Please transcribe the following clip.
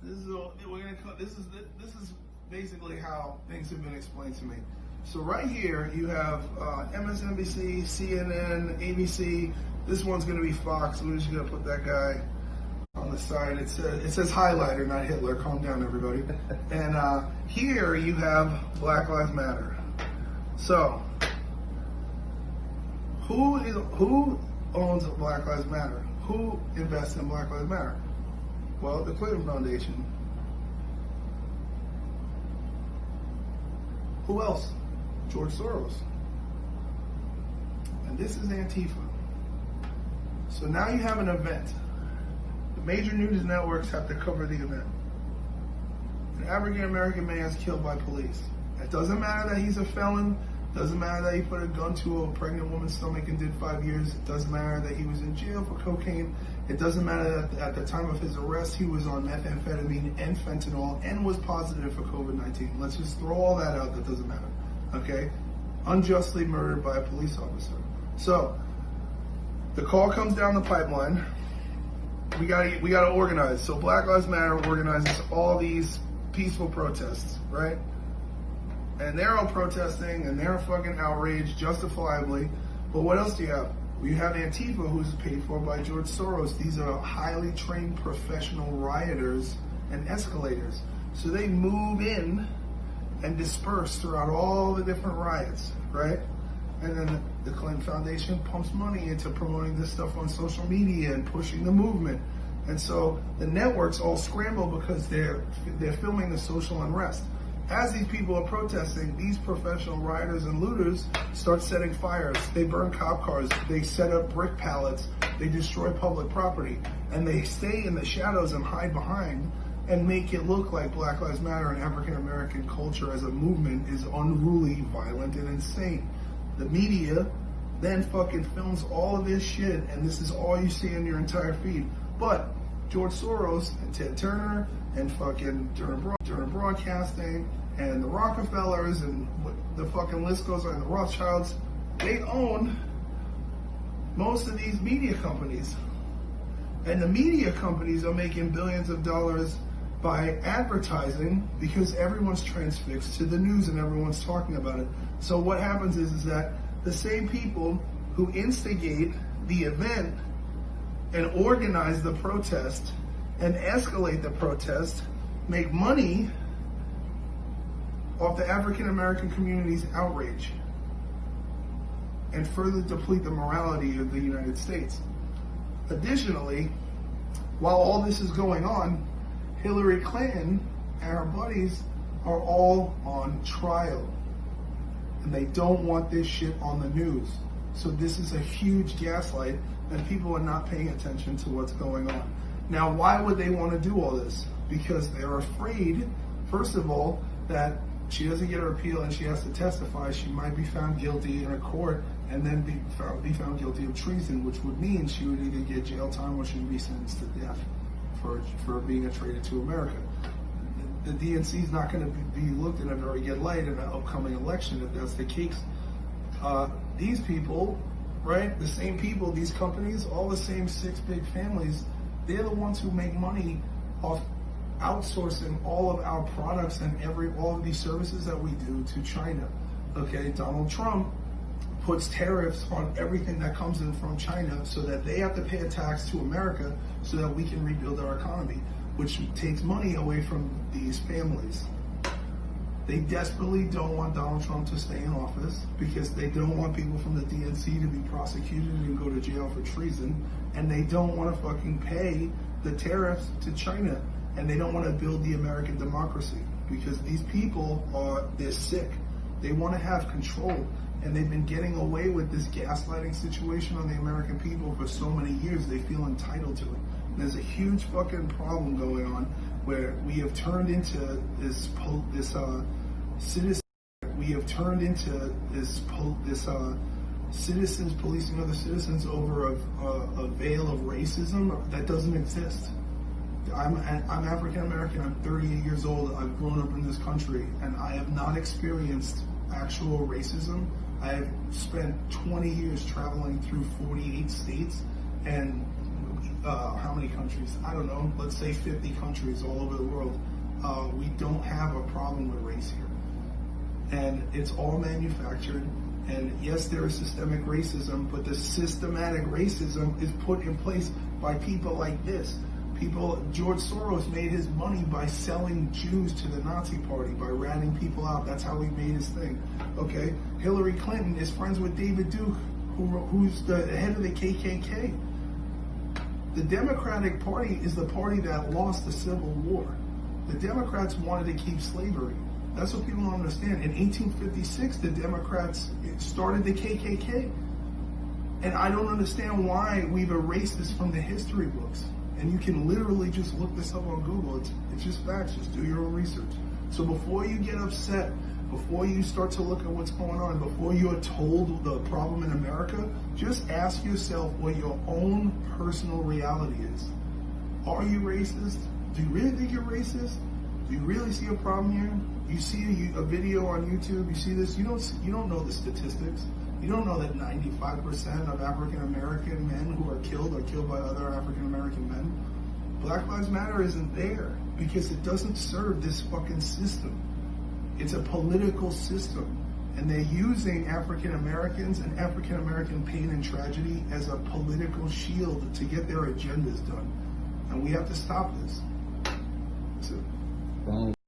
This is basically how things have been explained to me. So right here you have MSNBC, CNN, ABC. This one's going to be Fox. We're just going to put that guy on the side. It says highlighter, not Hitler. Calm down, everybody. And here you have Black Lives Matter. So who owns Black Lives Matter? Who invests in Black Lives Matter? Well, the Clinton Foundation. Who else? George Soros. And this is Antifa. So now you have an event. The major news networks have to cover the event. An African American man is killed by police. It doesn't matter that he's a felon. Doesn't matter that he put a gun to a pregnant woman's stomach and did 5 years. It doesn't matter that he was in jail for cocaine. It doesn't matter that at the time of his arrest, he was on methamphetamine and fentanyl and was positive for COVID-19. Let's just throw all that out. That doesn't matter. Okay? Unjustly murdered by a police officer. So, the call comes down the pipeline. We gotta organize. So Black Lives Matter organizes all these peaceful protests, right? And they're all protesting and they're fucking outraged, justifiably. But what else do you have? You have Antifa, who's paid for by George Soros. These are highly trained professional rioters and escalators. So they move in and disperse throughout all the different riots, right? And then the Clinton Foundation pumps money into promoting this stuff on social media and pushing the movement. And so the networks all scramble because they're filming the social unrest. As these people are protesting, these professional rioters and looters start setting fires. They burn cop cars. They set up brick pallets. They destroy public property. And they stay in the shadows and hide behind and make it look like Black Lives Matter and African American culture as a movement is unruly, violent, and insane. The media then fucking films all of this shit, and this is all you see in your entire feed. But George Soros and Ted Turner and fucking Turner Broadcasting and the Rockefellers and the fucking list goes on, the Rothschilds, they own most of these media companies. And the media companies are making billions of dollars by advertising because everyone's transfixed to the news and everyone's talking about it. So what happens is that the same people who instigate the event and organize the protest and escalate the protest make money off the African American community's outrage and further deplete the morality of the United States. Additionally, while all this is going on, Hillary Clinton and her buddies are all on trial. And they don't want this shit on the news. So this is a huge gaslight, and people are not paying attention to what's going on. Now, why would they want to do all this? Because they're afraid, first of all, that she doesn't get her appeal and she has to testify. She might be found guilty in a court and then be found guilty of treason, which would mean she would either get jail time or she would be sentenced to death for being a traitor to America. The DNC is not going to be looked in a very good light in an upcoming election if that's the case. These people, right, the same people, these companies, all the same 6 big families, they're the ones who make money off outsourcing all of our products and all of these services that we do to China. Okay, Donald Trump puts tariffs on everything that comes in from China so that they have to pay a tax to America so that we can rebuild our economy, which takes money away from these families. They desperately don't want Donald Trump to stay in office because they don't want people from the DNC to be prosecuted and go to jail for treason, and they don't want to fucking pay the tariffs to China, and they don't want to build the American democracy because these people they're sick. They want to have control, and they've been getting away with this gaslighting situation on the American people for so many years. They feel entitled to it. And there's a huge fucking problem going on where we have turned into this citizens policing other citizens over a veil of racism that doesn't exist. I'm African American, I'm 38 years old, I've grown up in this country, and I have not experienced actual racism. I have spent 20 years traveling through 48 states and how many countries? I don't know. Let's say 50 countries all over the world. We don't have a problem with race here, and it's all manufactured. And yes, there is systemic racism, but the systematic racism is put in place by people like this. George Soros made his money by selling Jews to the Nazi Party, by ratting people out. That's how he made his thing. Okay, Hillary Clinton is friends with David Duke, who's the head of the KKK. The Democratic Party is the party that lost the Civil War. The Democrats wanted to keep slavery. That's what people don't understand. In 1856, the Democrats started the KKK. And I don't understand why we've erased this from the history books. And you can literally just look this up on Google. It's just facts. Just do your own research. So before you get upset, before you start to look at what's going on, before you're told the problem in America, just ask yourself what your own personal reality is. Are you racist? Do you really think you're racist? Do you really see a problem here? You see a video on YouTube, you see this, you don't know the statistics. You don't know that 95% of African American men who are killed by other African American men. Black Lives Matter isn't there because it doesn't serve this fucking system. It's a political system. And they're using African Americans and African American pain and tragedy as a political shield to get their agendas done. And we have to stop this. That's it.